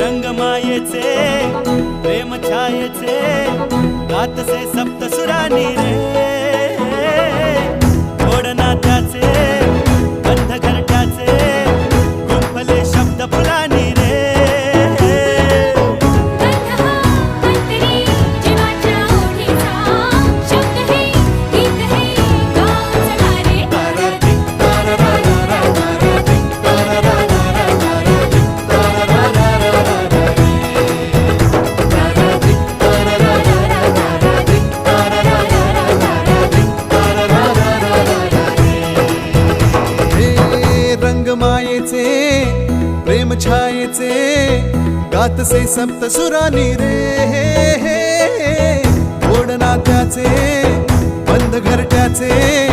रंगमायेचे प्रेम छायेचे गातसे सप्तसुरानी रे गोड नात्याचे गंध घरट्याचे गुंफले शब्द फुलानी रे रंगमायेचे प्रेम छायेचे गातसे सप्तसुरानी रे गोड नात्याचे बंद घरट्याचे